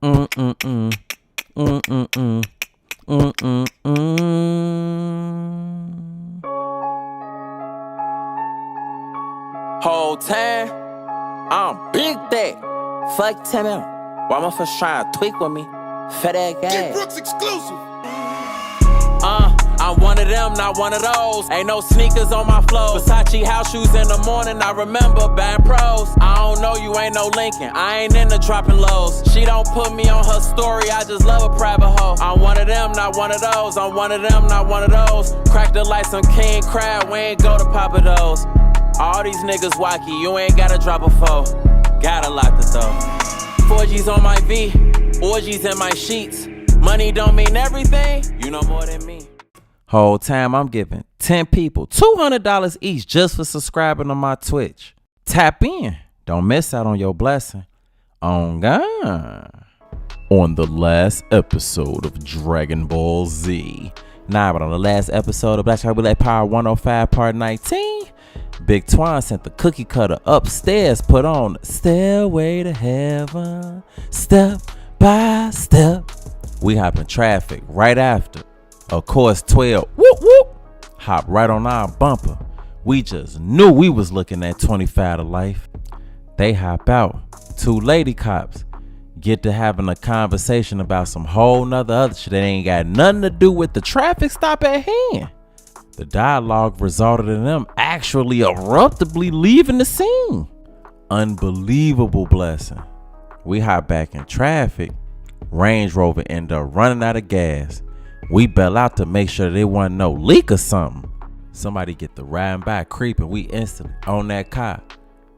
Mm-mm-mm. Mm-mm-mm. Mm-mm-mm. Whole time, I'm big that. Fuck 10 minutes. Why my first trying to tweak with me? Fat ass guy. Brooks exclusive. I'm one of them, not one of those. Ain't no sneakers on my flow. Versace house shoes in the morning, I remember bad pros. I don't know, you ain't no Lincoln. I ain't into dropping lows. She don't put me on her story, I just love a private hoe. I'm one of them, not one of those. I'm one of them, not one of those. Crack the lights on King Crab, we ain't go to Papa Do's. All these niggas wacky, you ain't gotta drop a foe. Got a lot to throw. 4G's on my V, orgies in my sheets. Money don't mean everything, you know more than me. Whole time I'm giving 10 people $200 each just for subscribing to my Twitch. Tap in. Don't miss out on your blessing. On God. On the last episode of Dragon Ball Z. But on the last episode of Black Child Relay Power 105 Part 19, Big Twan sent the cookie cutter upstairs, put on Stairway to Heaven, step by step. We hop in traffic right after. Of course, 12, whoop, whoop, hop right on our bumper. We just knew we was looking at 25 to life. They hop out. 2 lady cops get to having a conversation about some whole nother other shit that ain't got nothing to do with the traffic stop at hand. The dialogue resulted in them actually abruptly leaving the scene. Unbelievable blessing. We hop back in traffic. Range Rover ended up running out of gas. We bail out to make sure there wasn't no leak or something. Somebody get the riding by creeping. We instantly on that car.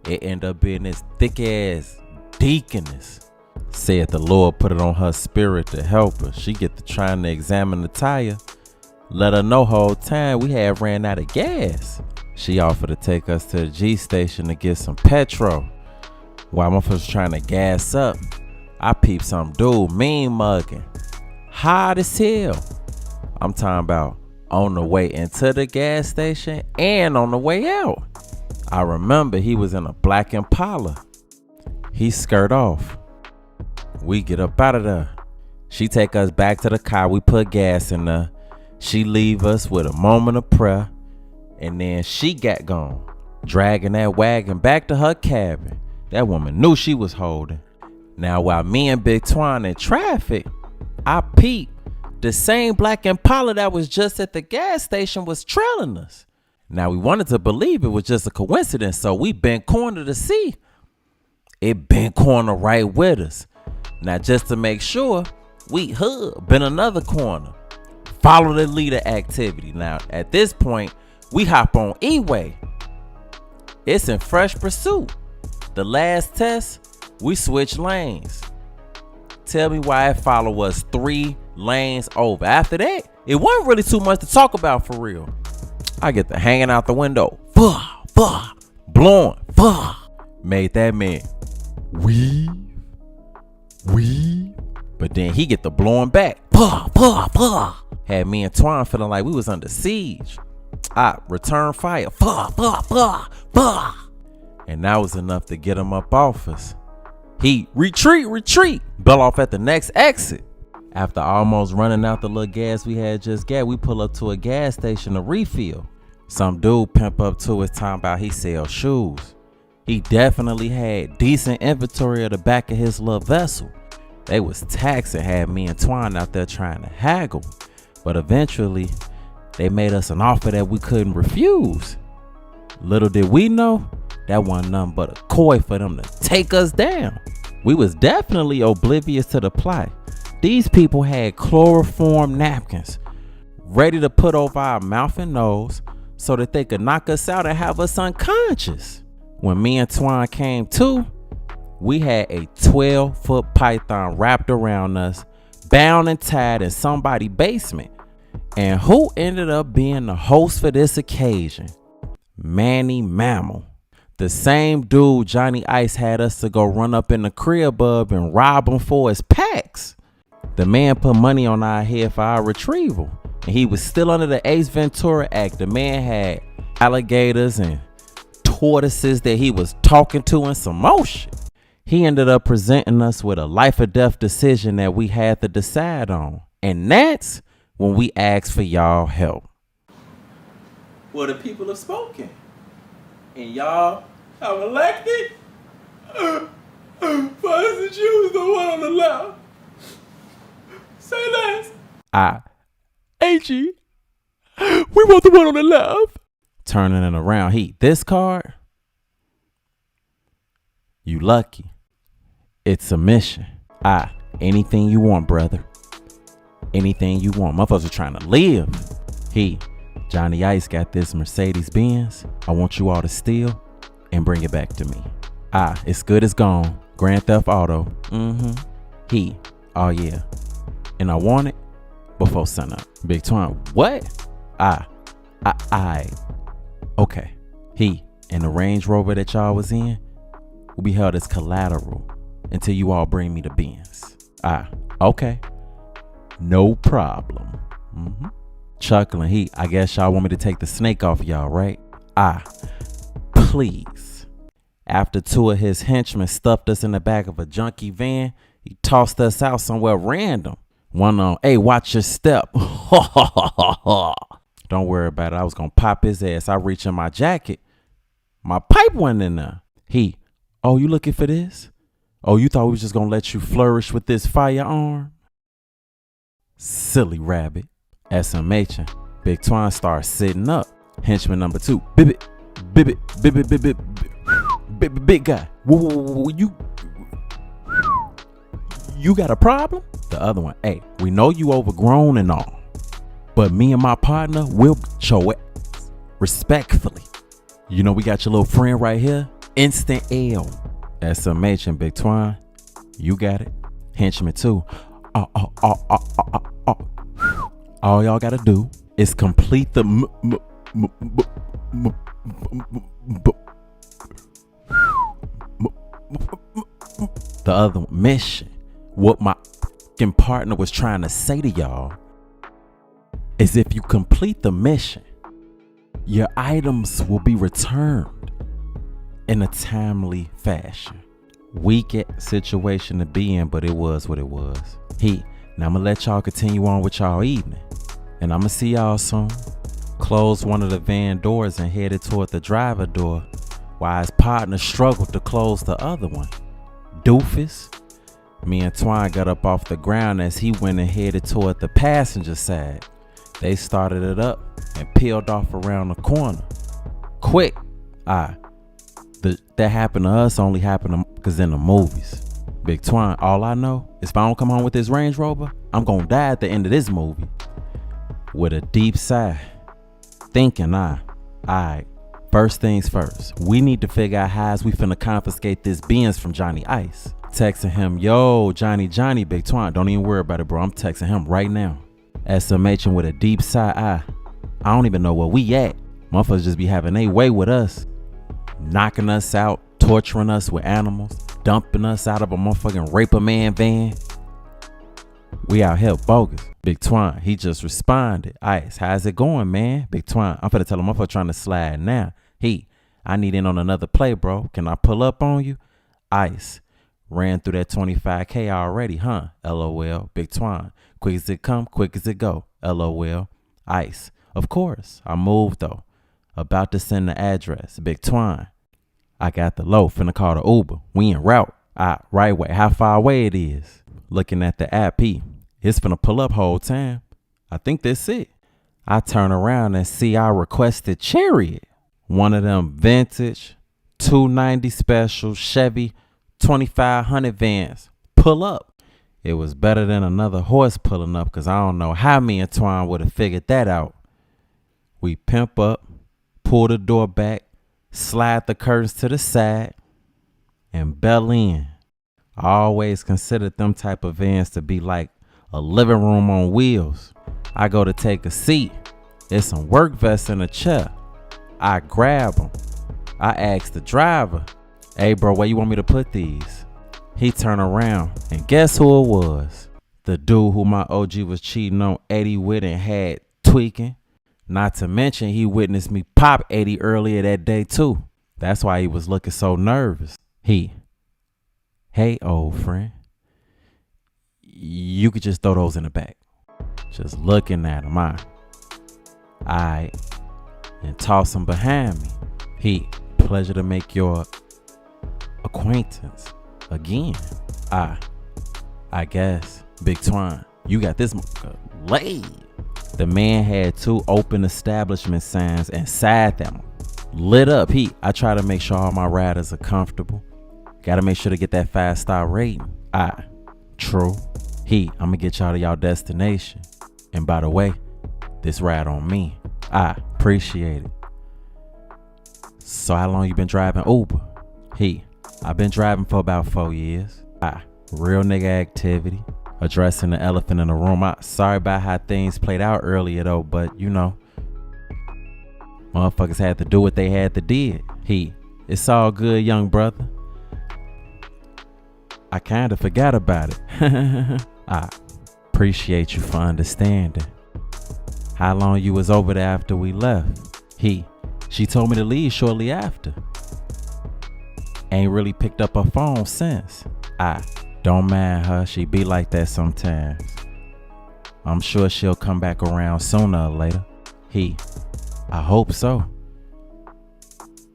It ended up being this thick ass deaconess. Said the Lord put it on her spirit to help her. She get to trying to examine the tire. Let her know whole time we had ran out of gas. She offered to take us to the G station to get some petrol. While my folks trying to gas up, I peeped some dude mean mugging. Hot as hell. I'm talking about on the way into the gas station and on the way out. I remember he was in a black Impala. He skirt off. We get up out of there. She take us back to the car. We put gas in there. She leave us with a moment of prayer. And then she got gone, dragging that wagon back to her cabin. That woman knew she was holding. Now while me and Big Twan in traffic, I peeped the same black Impala that was just at the gas station was trailing us. Now we wanted to believe it was just a coincidence, so we bent corner to see. It bent corner right with us. Now just to make sure, we bent another corner. Follow the leader activity. Now at this point, we hop on E-Way. It's in fresh pursuit. The last test, we switch lanes. Tell me why it followed us 3 lanes over. After that, it wasn't really too much to talk about for real. I get to hanging out the window. Blowing. Made that man weave. But then he get the blowing back. Had me and Twan feeling like we was under siege. I return fire. And that was enough to get him up off us. He retreat. Bail off at the next exit. After almost running out the little gas we had just got, we pull up to a gas station to refill. Some dude pimp up to us talking about he sells shoes. He definitely had decent inventory at the back of his little vessel. They was taxing, had me and Twan out there trying to haggle. But eventually, they made us an offer that we couldn't refuse. Little did we know, that wasn't nothing but a coy for them to take us down. We was definitely oblivious to the plot. These people had chloroform napkins ready to put over our mouth and nose so that they could knock us out and have us unconscious. When me and Twan came to, we had a 12-foot python wrapped around us, bound and tied in somebody's basement. And who ended up being the host for this occasion? Manny Mammal. The same dude Johnny Ice had us to go run up in the crib of and rob him for his packs. The man put money on our head for our retrieval. And he was still under the Ace Ventura Act. The man had alligators and tortoises that he was talking to and some more shit. He ended up presenting us with a life or death decision that we had to decide on. And that's when we asked for y'all help. Well, the people have spoken. And y'all have elected for us to choose the one on the left. Say less. AG, we want the one on the left. Turning it around. This card, you lucky. It's a mission. Anything you want, brother. Anything you want. Motherfuckers are trying to live. Johnny Ice got this Mercedes Benz. I want you all to steal and bring it back to me. It's good as gone. Grand Theft Auto. Oh yeah. And I want it before sunup. Big Twine, what? Okay. And the Range Rover that y'all was in will be held as collateral until you all bring me the Benz. Okay. No problem. Chuckling. I guess y'all want me to take the snake off y'all, right? Please. After two of his henchmen stuffed us in the back of a junkie van, he tossed us out somewhere random. One on, hey, watch your step. Don't worry about it. I was going to pop his ass. I reach in my jacket. My pipe went in there. Oh, you looking for this? Oh, you thought we was just going to let you flourish with this firearm? Silly rabbit. SMH. Big Twine starts sitting up. Henchman number 2. Big guy. You got a problem? The other one, hey, we know you overgrown and all, but me and my partner will show it respectfully. You know, we got your little friend right here. Instant L. SMH and Big Twine. You got it. Henchman 2. All y'all gotta do is complete the other mission. What my partner was trying to say to y'all is if you complete the mission, your items will be returned in a timely fashion. Weak situation to be in, but it was what it was. Now I'm gonna let y'all continue on with y'all evening, and I'm gonna see y'all soon. Closed one of the van doors and headed toward the driver door while his partner struggled to close the other one. Doofus. Me and Twine got up off the ground as he went and headed toward the passenger side. They started it up and peeled off around the corner. Quick. That happened to us only happened because in the movies. Big Twine, all I know is if I don't come home with this Range Rover, I'm going to die at the end of this movie. With a deep sigh. Thinking, alright, first things first. We need to figure out how we finna confiscate this Benz from Johnny Ice. Texting him, yo, Johnny, Big Twine. Don't even worry about it, bro. I'm texting him right now. SMH with a deep sigh. I don't even know where we at. Motherfuckers just be having their way with us. Knocking us out, torturing us with animals, dumping us out of a motherfucking Raper Man van. We out here bogus. Big Twine, he just responded. Ice, how's it going, man? Big Twine, I'm finna tell him motherfucker trying to slide now. I need in on another play, bro. Can I pull up on you? Ice. Ran through that 25K already, huh? LOL. Big Twine. Quick as it come, quick as it go. LOL. Ice. Of course. I moved though. About to send the address. Big Twine. I got the low. Finna call the Uber. We en route. Right way. How far away it is? Looking at the app. It's finna pull up whole time. I think that's it. I turn around and see our requested Chariot. One of them vintage 290 special Chevy 2500 vans pull up. It was better than another horse pulling up, because I don't know how me and Twine would have figured that out. We pimp up, pull the door back, slide the curtains to the side, and bell in. I always considered them type of vans to be like a living room on wheels. I go to take a seat. There's some work vests in a chair. I grab them. I ask the driver, hey bro, where you want me to put these? He turned around and guess who it was? The dude who my OG was cheating on 80 with and had tweaking. Not to mention he witnessed me pop 80 earlier that day too. That's why he was looking so nervous. Hey, old friend. You could just throw those in the back. Just looking at them, I and toss them behind me. He, pleasure to make your acquaintance again. I guess, Big Twine, you got this laid. The man had 2 open establishment signs inside them, lit up. I try to make sure all my riders are comfortable. Gotta make sure to get that 5-star rating. True. I'm gonna get y'all to y'all destination. And by the way, this ride on me. I appreciate it. So how long you been driving Uber? I've been driving for about 4 years. Real nigga activity. Addressing the elephant in the room. Sorry about how things played out earlier though, but you know, motherfuckers had to do what they had to did. It's all good, young brother. I kinda forgot about it. I appreciate you for understanding. How long you was over there after we left? She told me to leave shortly after. Ain't really picked up her phone since. Don't mind her, she be like that sometimes. I'm sure she'll come back around sooner or later. I hope so.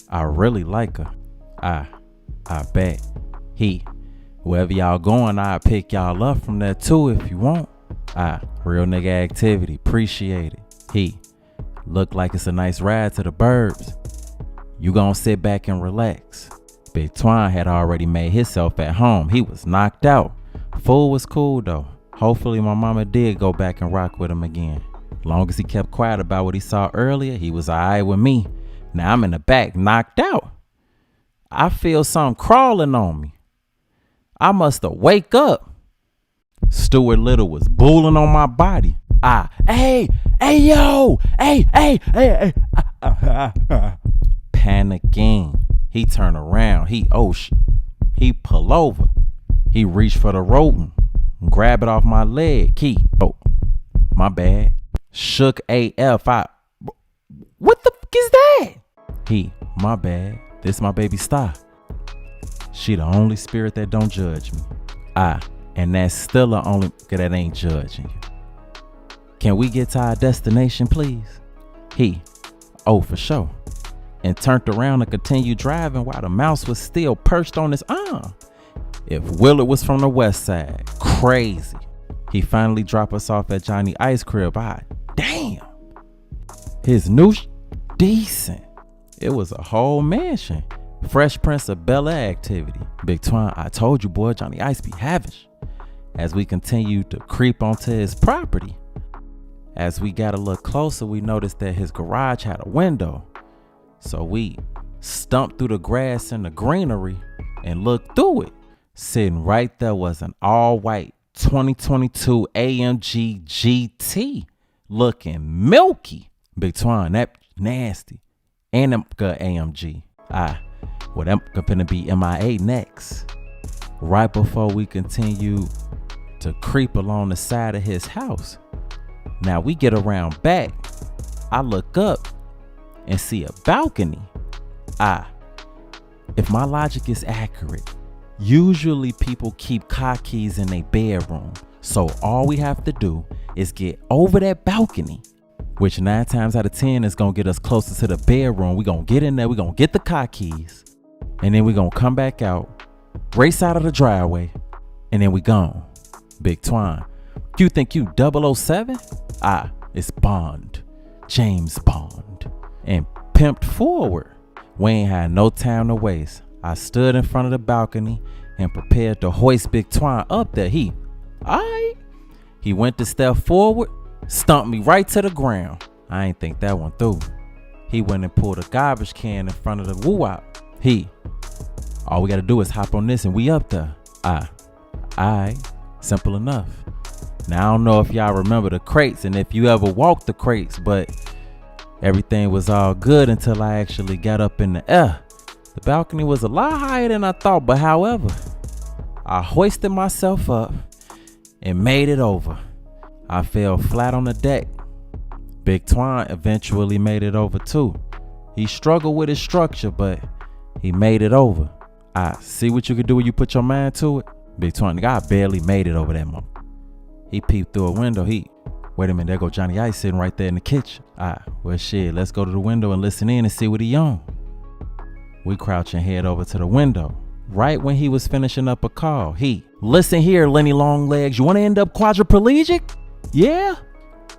I really like her. I bet. Wherever y'all going, I'll pick y'all up from there too if you want. Real nigga activity, appreciate it. Look like it's a nice ride to the burbs. You gon' sit back and relax. Big Twine had already made himself at home. He was knocked out. Fool was cool though. Hopefully my mama did go back and rock with him again. Long as he kept quiet about what he saw earlier, he was alright with me. Now I'm in the back, knocked out. I feel something crawling on me. I must have wake up. Stuart Little was bullying on my body. Hey, yo, hey. Panicking. He turned around. He pull over. He reached for the rope and grab it off my leg. My bad. Shook AF. What the fuck is that? My bad. This my baby Star. She the only spirit that don't judge me. And that's still the only that ain't judging you. Can we get to our destination, please? For sure. And turned around and continued driving while the mouse was still perched on his arm. If Willard was from the west side, crazy. He finally dropped us off at Johnny Ice Crib. Damn. His new decent. It was a whole mansion. Fresh Prince of Bel-Air activity. Big Twine, I told you, boy, Johnny Ice be havish. As we continued to creep onto his property. As we got a little closer, we noticed that his garage had a window. So we stumped through the grass and the greenery and looked through it. Sitting right there was an all-white 2022 AMG GT. Looking milky. Big Twine, that nasty. And them good AMG. Well, them gonna be MIA next. Right before we continue to creep along the side of his house. Now we get around back. I look up and see a balcony. If my logic is accurate, usually people keep car keys in their bedroom. So all we have to do is get over that balcony, which 9 times out of 10 is gonna get us closer to the bedroom. We gonna get in there, we gonna get the car keys, and then we gonna come back out, race out of the driveway, and then we gone. Big Twine, you think you 007? It's Bond, James Bond, and pimped forward. We ain't had no time to waste. I stood in front of the balcony and prepared to hoist Big Twine up there. Alright. He went to step forward, stumped me right to the ground. I ain't think that one through. He went and pulled a garbage can in front of the woo-wop. All we gotta do is hop on this and we up there. Alright, simple enough. Now I don't know if y'all remember the crates and if you ever walked the crates, but everything was all good until I actually got up in the air. The balcony was a lot higher than I thought, but however, I hoisted myself up and made it over. I fell flat on the deck. Big Twine eventually made it over too. He struggled with his structure, but he made it over. I see what you can do when you put your mind to it. Big Twin, the guy barely made it over that month. He peeped through a window. Wait a minute, there go Johnny Ice sitting right there in the kitchen. Well shit, let's go to the window and listen in and see what he on. We crouch and head over to the window. Right when he was finishing up a call, listen here, Lenny Longlegs, you want to end up quadriplegic? Yeah?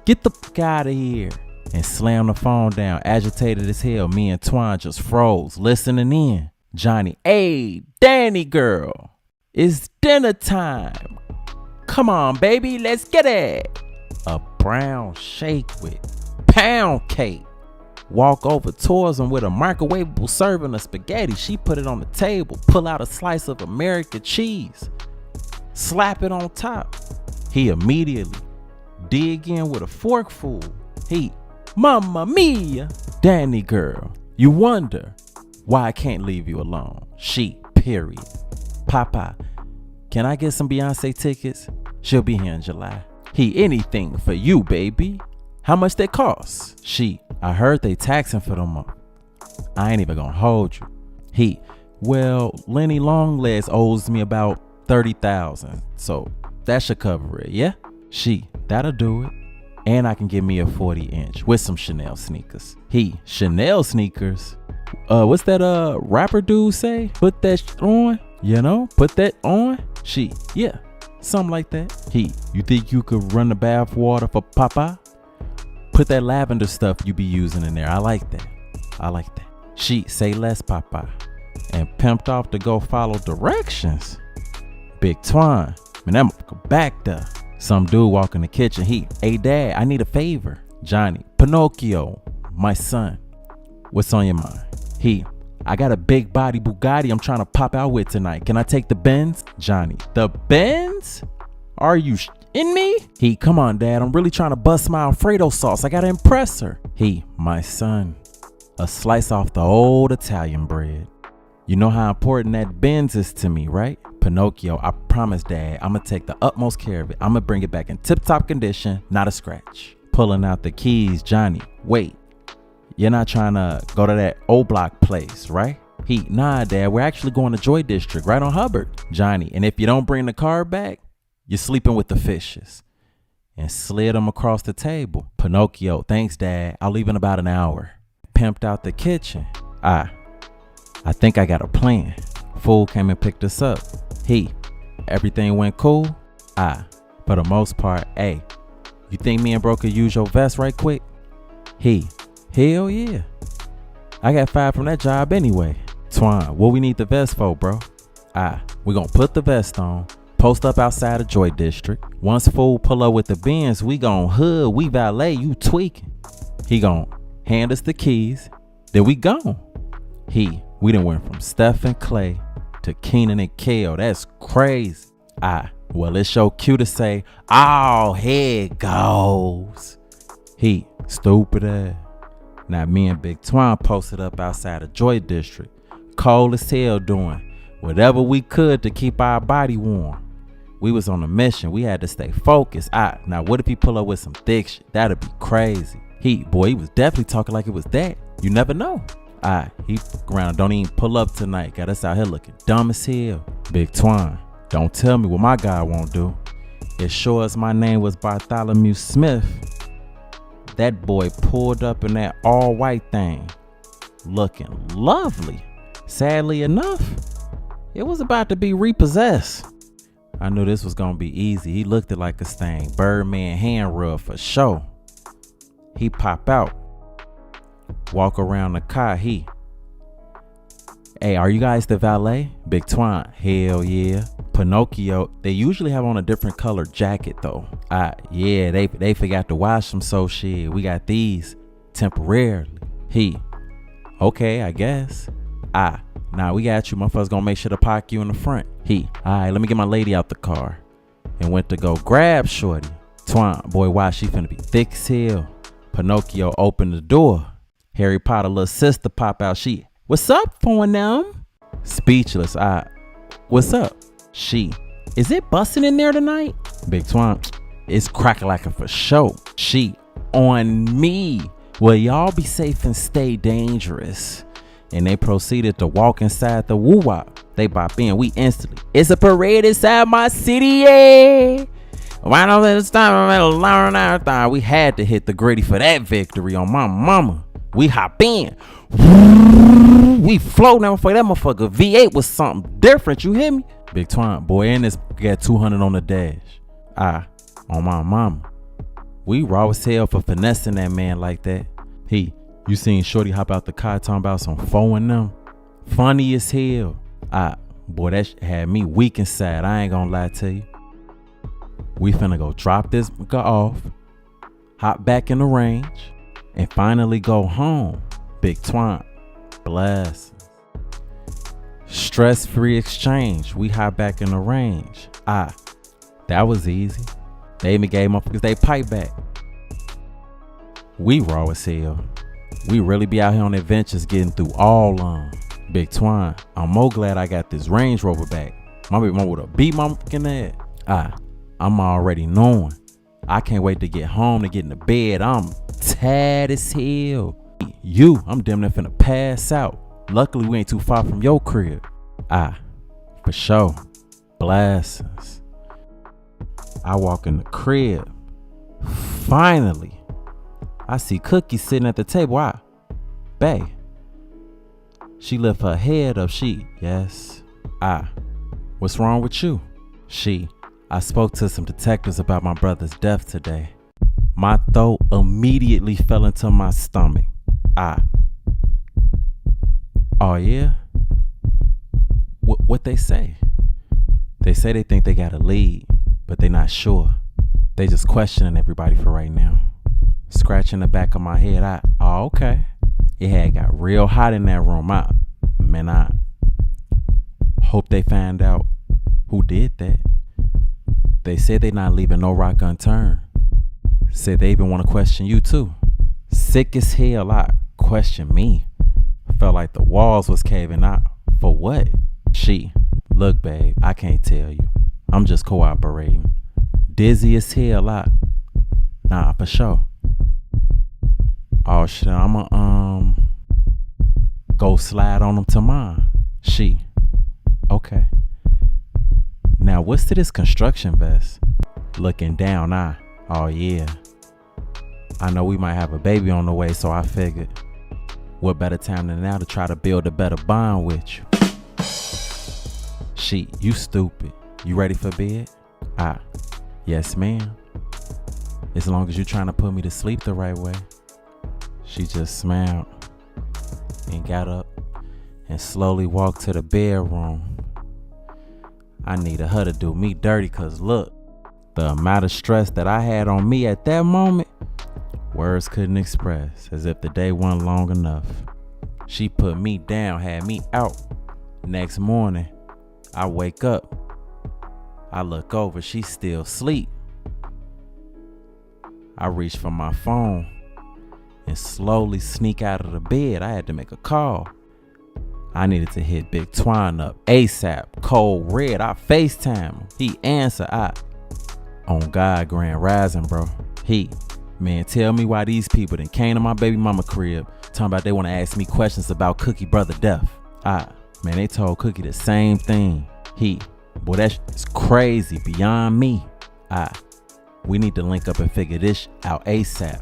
Get the fuck out of here. And slammed the phone down, agitated as hell. Me and Twine just froze, listening in. Johnny, hey, Danny girl, it's dinner time. Come on, baby, let's get it. A brown shake with pound cake. Walk over towards him with a microwavable serving of spaghetti. She put it on the table, pull out a slice of American cheese, slap it on top. He immediately dig in with a forkful. Mamma mia. Danny girl, you wonder why I can't leave you alone. Period. Papa, can I get some Beyonce tickets? She'll be here in July. Anything for you, baby. How much they cost? I heard they taxing for them up. I ain't even gonna hold you. Well, Lenny Longlegs owes me about 30,000, so that should cover it, yeah? That'll do it. And I can get me a 40-inch with some Chanel sneakers. Chanel sneakers? What's that rapper dude say? Put that on, put that on? Yeah, something like that. You think you could run the bath water for Papa? Put that lavender stuff you be using in there. I like that. Say less, Papa. And pimped off to go follow directions. Big Twine, man, that motherfucker backed up. Some dude walk in the kitchen. Hey dad, I need a favor. Johnny, Pinocchio, my son. What's on your mind? I got a big body Bugatti I'm trying to pop out with tonight. Can I take the Benz? Johnny, the Benz? Are you in me? Come on, dad. I'm really trying to bust my Alfredo sauce. I gotta impress her. My son, a slice off the old Italian bread. You know how important that Benz is to me, right? Pinocchio, I promise, dad, I'm gonna take the utmost care of it. I'm gonna bring it back in tip-top condition, not a scratch. Pulling out the keys. Johnny, wait. You're not trying to go to that old block place, right? Nah, dad, we're actually going to Joy District right on Hubbard. Johnny, and if you don't bring the car back, you're sleeping with the fishes. And slid them across the table. Pinocchio, thanks, dad. I'll leave in about an hour. Pimped out the kitchen. I think I got a plan. Fool came and picked us up. Everything went cool? For the most part, you think me and bro could use your vest right quick? Hell yeah. I got fired from that job anyway. Twine, what we need the vest for, bro? We gonna put the vest on, post up outside of Joy District. Once fool pull up with the Benz, we gon' hood, we valet, you tweaking. He gon' hand us the keys, then we gone. We done went from Steph and Clay to Keenan and Kale. That's crazy. Well, it's so cute to say, oh, here it goes. Stupid ass. Now me and Big Twine posted up outside of Joy District. Cold as hell, doing whatever we could to keep our body warm. We was on a mission. We had to stay focused. Now what if he pull up with some thick shit? That'd be crazy. He was definitely talking like it was that. You never know. He fuck around, don't even pull up tonight. Got us out here looking dumb as hell. Big Twine, don't tell me what my guy won't do. As sure as my name was Bartholomew Smith, that boy pulled up in that all white thing, looking lovely. Sadly enough, it was about to be repossessed. I knew this was gonna be easy. He looked it like a stain. Birdman hand rub for sure. He pop out, walk around the car. Hey, are you guys the valet? Big Twine, hell yeah. Pinocchio, they usually have on a different color jacket though. Yeah, they forgot to wash them, so shit, we got these temporarily. Okay, I guess. Nah, we got you. Motherfuckers gonna make sure to park you in the front. Alright, let me get my lady out the car. And went to go grab shorty. Twine, boy, why she finna be thick as hell. Pinocchio opened the door. Harry Potter little sister pop out. What's up, for them? Speechless. What's up? Is it busting in there tonight? Big Twine, it's crack-a-lackin' for sure. On me. Well, y'all be safe and stay dangerous. And they proceeded to walk inside the woo-wop. They bop in, we instantly. It's a parade inside my city, yeah. Why don't let us stop? We had to hit the gritty for that victory on my mama. We hop in. We flow now for that motherfucker. V8 was something different, you hear me? Big Twine, boy, and this got 200 on the dash. On my mama. We raw as hell for finessing that man like that. You seen Shorty hop out the car talking about some foe and them? Funny as hell. Boy, that had me weak inside. I ain't gonna lie to you. We finna go drop this nigga off, hop back in the range, and finally go home. Big Twine. Bless. Stress-free exchange. We hop back in the range. That was easy. They even gave motherfuckers they pipe back. We raw as hell. We really be out here on adventures getting through all Big Twine. I'm more glad I got this Range Rover back. My baby mama would have beat my fucking ass. I'm already knowing. I can't wait to get home to get in the bed. I'm tired as hell. I'm damn near finna pass out. Luckily, we ain't too far from your crib. For sure. Blessings. I walk in the crib. Finally, I see Cookie sitting at the table. Bae. She lift her head up. Yes. What's wrong with you? I spoke to some detectives about my brother's death today. My throat immediately fell into my stomach. Oh yeah? What they say? They say they think they got a lead, but they not sure. They just questioning everybody for right now. Scratching the back of my head. Okay. It had got real hot in that room. I hope they find out who did that. They said they not leaving no rock unturned. Said they even want to question you too. Sick as hell. Question me. I felt like the walls was caving out. For what? Look, babe, I can't tell you. I'm just cooperating. Dizzy as hell. Nah, for sure. Oh shit, I'ma go slide on them tomorrow. Okay. Now what's to this construction vest? Looking down, oh yeah. I know we might have a baby on the way, so I figured what better time than now to try to build a better bond with you. You stupid. You ready for bed? Yes, ma'am. As long as you trying to put me to sleep the right way. She just smiled and got up and slowly walked to the bedroom. I needed her to do me dirty, cause look, the amount of stress that I had on me at that moment, words couldn't express, as if the day wasn't long enough. She put me down, had me out. Next morning, I wake up. I look over, she's still asleep. I reach for my phone and slowly sneak out of the bed. I had to make a call. I needed to hit Big Twine up ASAP. Cold red. I FaceTime him. He answered. On God, Grand Rising, bro. Man, tell me why these people that came to my baby mama crib talking about they want to ask me questions about Cookie brother death. Man, they told Cookie the same thing. Boy, that's crazy beyond me. We need to link up and figure this out ASAP.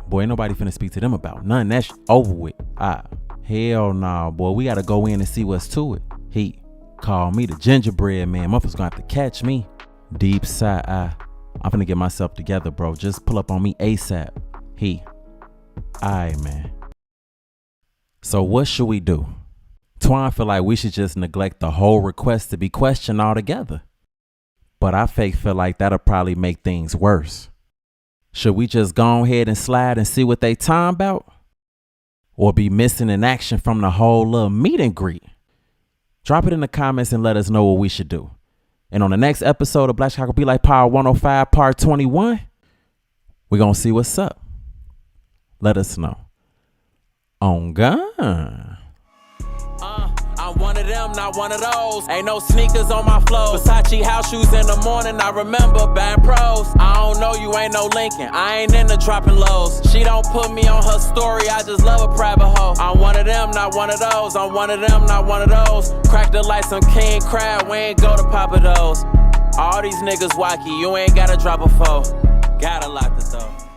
Boy, ain't nobody finna speak to them about none. That's over with. Hell nah, boy. We gotta go in and see what's to it. Call me the gingerbread man. Motherfuckers gonna have to catch me. Deep sigh. I'm finna get myself together, bro. Just pull up on me ASAP. Alright, man. So what should we do? Twine feel like we should just neglect the whole request to be questioned altogether. But I feel like that'll probably make things worse. Should we just go ahead and slide and see what they time about? Or be missing in action from the whole little meet and greet? Drop it in the comments and let us know what we should do. And on the next episode of Black Chicago Be Like Power 105 Part 21, we're going to see what's up. Let us know. On God. I'm one of them. them, not one of those. Ain't no sneakers on my flow. Versace house shoes in the morning, I remember bad pros. I don't know you, ain't no Lincoln. I ain't into dropping lows. She don't put me on her story, I just love a private hoe. I'm one of them, not one of those. I'm one of them, not one of those. Crack the lights on king crab, we ain't go to Papa Do's. All these niggas wacky, you ain't gotta drop a foe. Gotta lock the door.